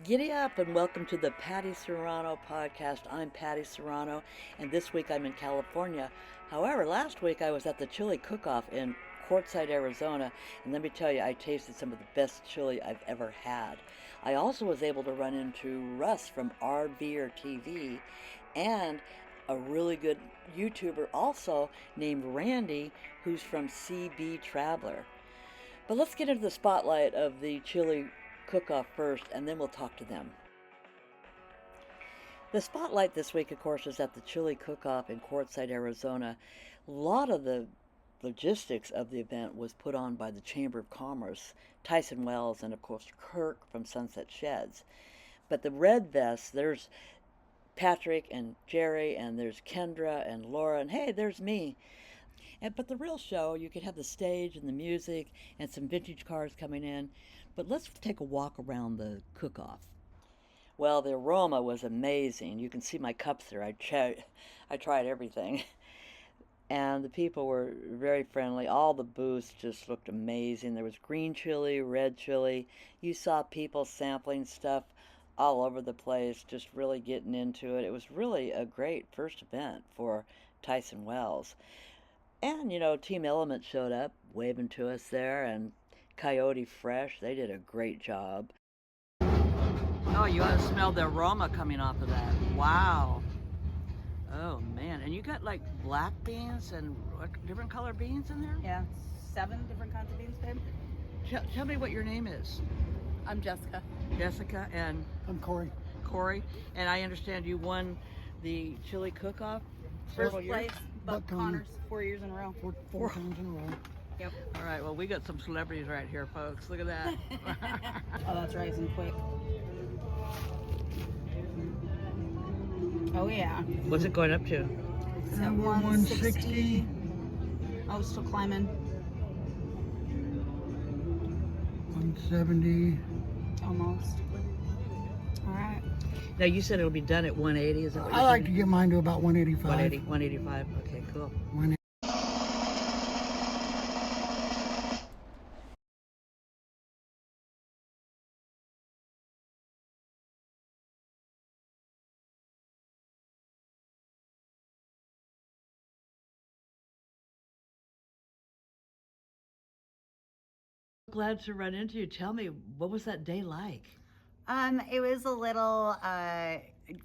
Giddy up and welcome to the Patti Serrano podcast. I'm Patti Serrano, and this week I'm in California. However, last week I was at the chili cook-off in Quartzsite, Arizona, and let me tell you, I tasted some of the best chili I've ever had. I also was able to run into Russ from RVerTV and a really good YouTuber also named Randy, who's from Seabee Traveler. But let's get into the spotlight of the chili cook-off first, and then we'll talk to them. The spotlight this week, of course, is at the chili cook-off in Quartzsite, Arizona. A lot of the logistics of the event was put on by the Chamber of Commerce, Tyson Wells, and of course Kirk from Sunset Sheds. But the red vests, there's Patrick and Jerry, and there's Kendra and Laura, and hey, there's me. But the real show, you could have the stage and the music and some vintage cars coming in. But let's take a walk around the cook-off. Well, the aroma was amazing. You can see my cups there. I tried everything. And the people were very friendly. All the booths just looked amazing. There was green chili, red chili. You saw people sampling stuff all over the place, just really getting into it. It was really a great first event for Tyson Wells. And, Team Element showed up, waving to us there, and Coyote Fresh, they did a great job. Oh, you ought to smell the aroma coming off of that. Wow. Oh, man. And you got, like, black beans and different color beans in there? Yeah, 7 different kinds of beans, babe. Tell me what your name is. I'm Jessica. Jessica, and I'm Corey. Corey. And I understand you won the chili cook-off First several years? place, Buck Connors, 4 years in a row. Four times in a row. Yep. All right, well, we got some celebrities right here, folks. Look at that. Oh, that's rising quick. Oh, yeah. What's it going up to? It's at We're 160. Oh, still climbing. 170. Almost. All right. Now, you said it'll be done at 180, is that what I you're like to saying? get mine to about 185. 180, 185, okay, cool. 180. Glad to run into you. Tell me, what was that day like? It was a little,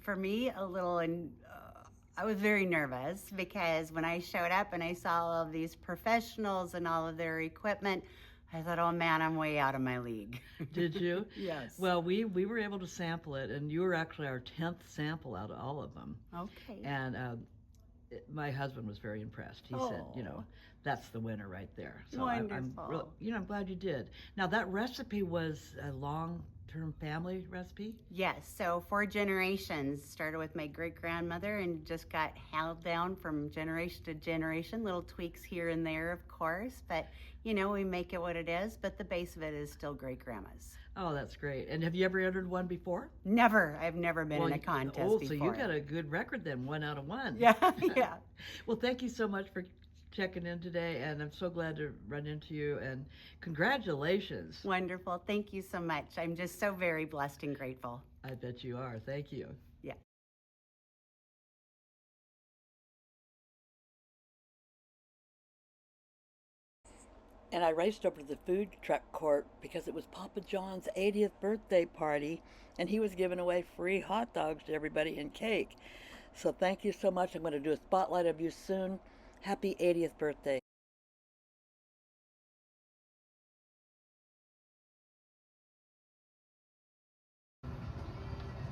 for me, I was very nervous because when I showed up and I saw all of these professionals and all of their equipment, I thought, oh man, I'm way out of my league. Did you? Yes. Well, we were able to sample it, and you were actually our 10th sample out of all of them. Okay. And my husband was very impressed. He said, that's the winner right there. So Wonderful. I'm glad you did. Now, that recipe was a long-term family recipe? Yes, so 4 generations. Started with my great-grandmother and just got held down from generation to generation. Little tweaks here and there, of course, but we make it what it is, but the base of it is still great-grandma's. Oh, that's great. And have you ever entered one before? Never. I've never been in a contest before. So you got a good record then, 1 out of 1. Yeah, yeah. Well, thank you so much for checking in today, and I'm so glad to run into you, and congratulations. Wonderful. Thank you so much. I'm just so very blessed and grateful. I bet you are. Thank you. Yeah. And I raced over to the food truck court because it was Papa John's 80th birthday party, and he was giving away free hot dogs to everybody and cake. So thank you so much. I'm going to do a spotlight of you soon. Happy 80th birthday.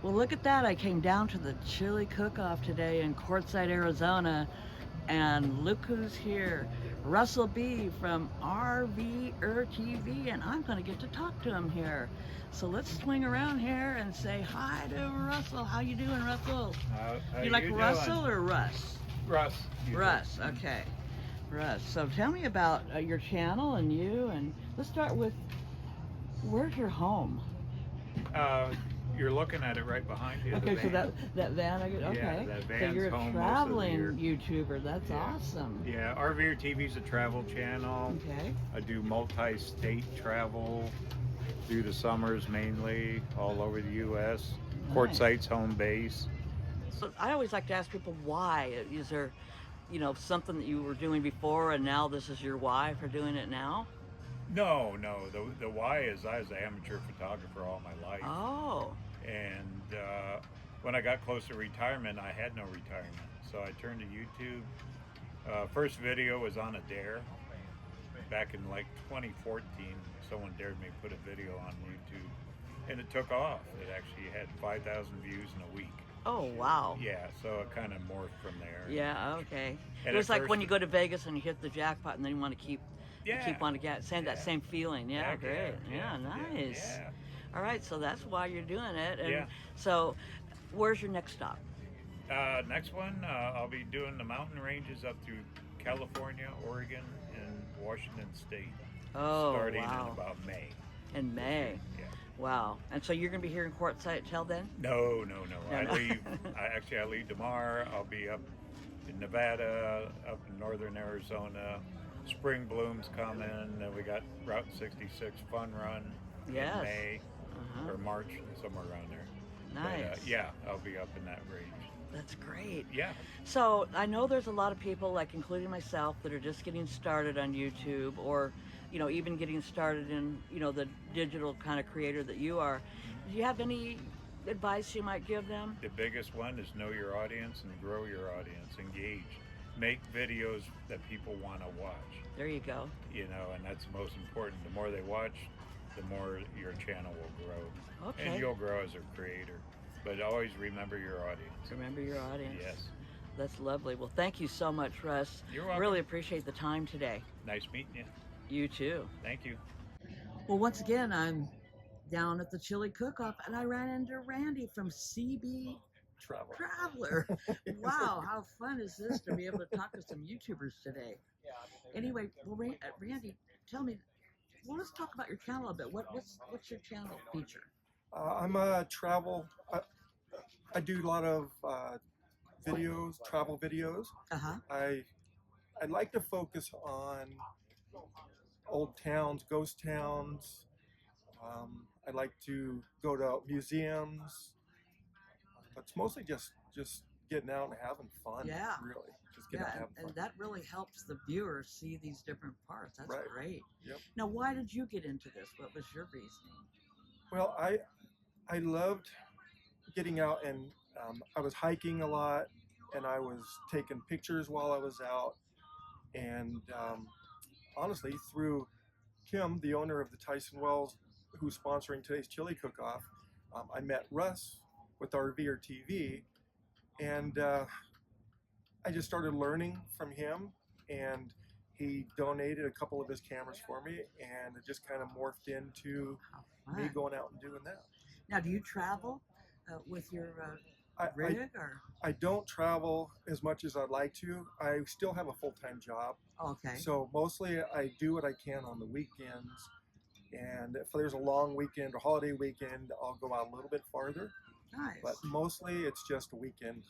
Well, look at that. I came down to the chili cook-off today in Quartzsite, Arizona, and look who's here. Russell B. from RVerTV, and I'm going to get to talk to him here. So let's swing around here and say hi to Russell. How you doing, Russell? How You like doing? Russell or Russ? Russ. Russ, okay. Russ, so tell me about your channel and you, and let's start with, where's your home? You're looking at it right behind you. Okay, the so van. that van, okay. Yeah, that So van's you're a home most of the traveling year. YouTuber, that's Yeah. awesome. Yeah, RVer TV's a travel channel. Okay. I do multi-state travel, through the summers mainly, all over the U.S. Nice. Quartzsite's home base. So I always like to ask people why. Is there, something that you were doing before and now this is your why for doing it now? No, no. The why is I was an amateur photographer all my life, Oh, and when I got close to retirement, I had no retirement, so I turned to YouTube. First video was on a dare back in like 2014. Someone dared me to put a video on YouTube, and it took off. It actually had 5,000 views in a week. oh wow. Yeah, so it kind of morphed from there. Yeah, okay. And It was at like when first- you go to Vegas and you hit the jackpot and then you want to keep on to get that Yeah. same feeling. Yeah, Heck great. Yeah, nice. Yeah. All right, so that's why you're doing it. And Yeah. so where's your next stop? Next one, I'll be doing the mountain ranges up through California, Oregon, and Washington State. Oh, Starting wow. in about May. In May. Yeah. Wow. And so you're going to be here in Quartzsite till then? No. No, I no. leave. I leave tomorrow. I'll be up in Nevada, up in northern Arizona. Spring bloom's coming. Then we got Route 66 fun run Yes. in May Uh-huh. or March, somewhere around there. Nice. But, yeah, I'll be up in that range. That's great. Yeah. So I know there's a lot of people, like including myself, that are just getting started on YouTube or, even getting started in, the digital kind of creator that you are. Do you have any advice you might give them? The biggest one is know your audience and grow your audience. Engage. Make videos that people want to watch. There you go. And that's the most important. The more they watch, the more your channel will grow. Okay. And you'll grow as a creator. But always remember your audience. Remember your audience. Yes. That's lovely. Well, thank you so much, Russ. You're welcome. Really appreciate the time today. Nice meeting you. You too. Thank you. Well, once again, I'm down at the chili cook-off and I ran into Randy from Seabee Traveler. Wow, how fun is this to be able to talk to some YouTubers today? Anyway, well, Randy, tell me, let's talk about your channel a bit. What's your channel feature? I'm a travel. I do a lot of videos, travel videos. Uh-huh. I like to focus on old towns, ghost towns. I like to go to museums. But it's mostly just getting out and having fun. Yeah. Really, just getting out and having fun. And that really helps the viewers see these different parts. That's Right. great. Yep. Now, why did you get into this? What was your reasoning? Well, I loved getting out, and I was hiking a lot, and I was taking pictures while I was out. And honestly, through Kim, the owner of the Tyson Wells, who's sponsoring today's chili cook-off, I met Russ with RVerTV, and I just started learning from him, and he donated a couple of his cameras for me, and it just kind of morphed into How me fun. going out and doing that. Now, do you travel with your rig? Or I don't travel as much as I'd like to. I still have a full-time job, okay. so mostly I do what I can on the weekends, and if there's a long weekend or holiday weekend, I'll go out a little bit farther, Nice. but mostly it's just a weekend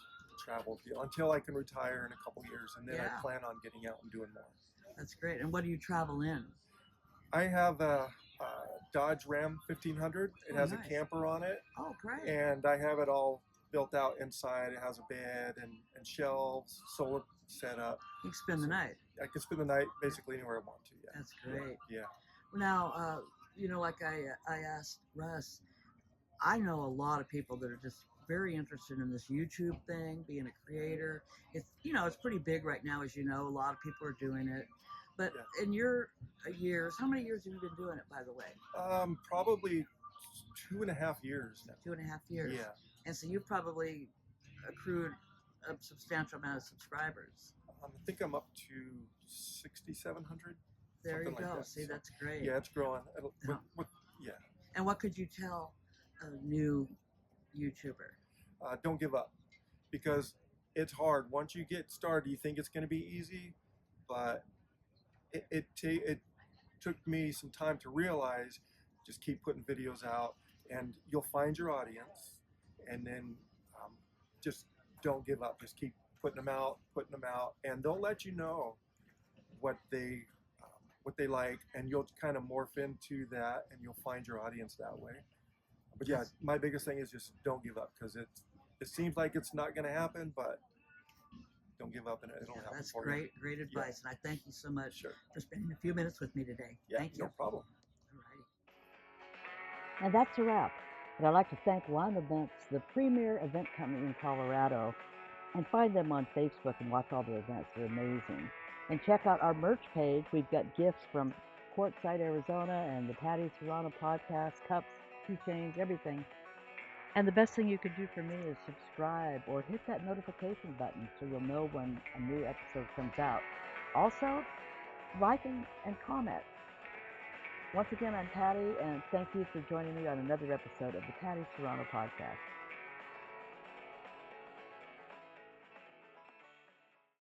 travel deal until I can retire in a couple years, and then Yeah. I plan on getting out and doing more. That's great. And what do you travel in? I have a Dodge Ram 1500. It Oh, has nice. a camper on it, Oh, great. and I have it all built out inside. It has a bed and shelves, solar setup. You can spend the night. I can spend the night basically anywhere I want to. Yeah. That's great. Yeah. Now, like I asked Russ, I know a lot of people that are just very interested in this YouTube thing, being a creator. It's pretty big right now, as you know. A lot of people are doing it. But Yeah. in your years, how many years have you been doing it, by the way? Probably 2.5 years now. 2.5 years. Yeah. And so you've probably accrued a substantial amount of subscribers. I think I'm up to 6,700. There you Something like go. that. See, So, that's great. Yeah, it's growing. Yeah. Yeah. And what could you tell a new YouTuber? Don't give up, because it's hard. Once you get started, you think it's going to be easy, but it took me some time to realize, just keep putting videos out and you'll find your audience, and then just don't give up. Just keep putting them out, and they'll let you know what they what they like, and you'll kind of morph into that, and you'll find your audience that way. But yeah, my biggest thing is just don't give up, because it seems like it's not going to happen, but don't give up, and it'll happen. That's for you. great advice, and I thank you so much Sure. for spending a few minutes with me today. Yeah, Thank you. no problem. Alrighty. And that's a wrap. And I'd like to thank Lime Events, the premier event company in Colorado, and find them on Facebook and watch all their events. They're amazing. And check out our merch page. We've got gifts from Quartzsite, Arizona, and the Patti Serrano podcast, cups, keychains, everything. And the best thing you could do for me is subscribe or hit that notification button so you'll know when a new episode comes out. Also, like and comment. Once again, I'm Patti, and thank you for joining me on another episode of the Patti Serrano podcast.